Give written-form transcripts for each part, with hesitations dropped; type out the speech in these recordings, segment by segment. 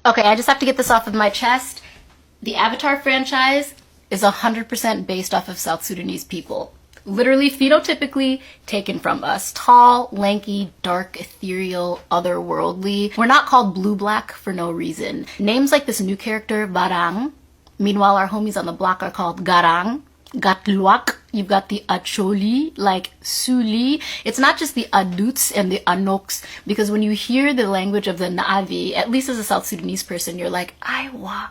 Okay, I just have to get this off of my chest. The Avatar franchise is 100% based off of South Sudanese people. Literally, phenotypically taken from us. Tall, lanky, dark, ethereal, otherworldly. We're not called blue-black for no reason. Names like this new character, Barang. Meanwhile, our homies on the block are called Garang, Gatluak. You've got the Acholi, like Suli. It's not just the Aduts and the Anoks, because when you hear the language of the Na'avi, at least as a South Sudanese person, you're like, Aiwa,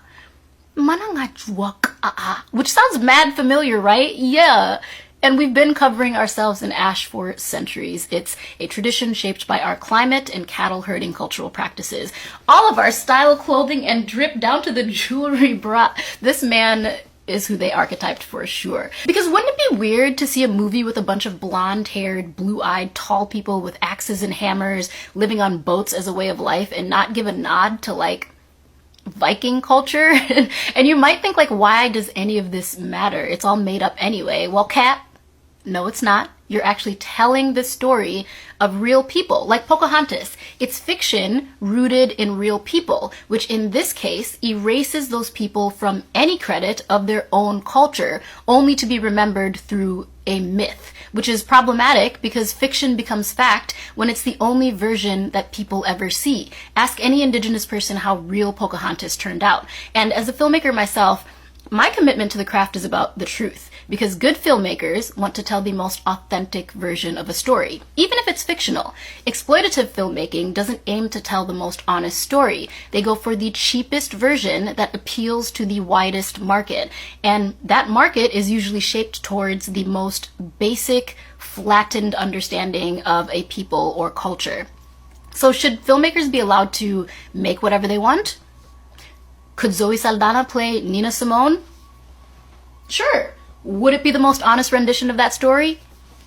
manangachwak, which sounds mad familiar, right? Yeah. And we've been covering ourselves in ash for centuries. It's a tradition shaped by our climate and cattle herding cultural practices. All of our style clothing and drip down to the jewelry brought. This man is who they archetyped for sure. Because wouldn't it be weird to see a movie with a bunch of blonde-haired, blue-eyed, tall people with axes and hammers living on boats as a way of life and not give a nod to, like, Viking culture? And you might think, like, why does any of this matter? It's all made up anyway. Well, Kat, no, it's not. You're actually telling the story of real people, like Pocahontas. It's fiction rooted in real people, which in this case erases those people from any credit of their own culture, only to be remembered through a myth, which is problematic because fiction becomes fact when it's the only version that people ever see. Ask any indigenous person how real Pocahontas turned out. And as a filmmaker myself, my commitment to the craft is about the truth, because good filmmakers want to tell the most authentic version of a story, even if it's fictional. Exploitative filmmaking doesn't aim to tell the most honest story. They go for the cheapest version that appeals to the widest market, and that market is usually shaped towards the most basic, flattened understanding of a people or culture. So should filmmakers be allowed to make whatever they want? Could Zoe Saldana play Nina Simone? Sure. Would it be the most honest rendition of that story?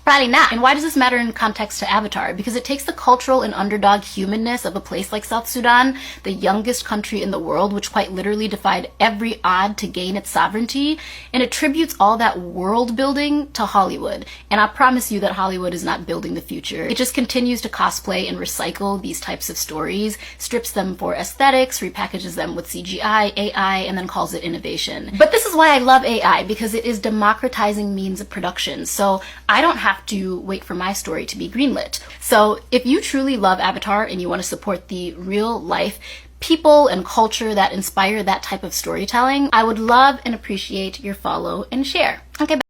Probably not. And why does this matter in context to Avatar? Because it takes the cultural and underdog humanness of a place like South Sudan, the youngest country in the world, which quite literally defied every odd to gain its sovereignty, and attributes all that world building to Hollywood. And I promise you that Hollywood is not building the future. It just continues to cosplay and recycle these types of stories, strips them for aesthetics, repackages them with CGI, AI, and then calls it innovation. But this is why I love AI, because it is democratizing means of production. So I don't have to wait for my story to be greenlit. So if you truly love Avatar and you want to support the real life people and culture that inspire that type of storytelling, I would love and appreciate your follow and share. Okay, bye.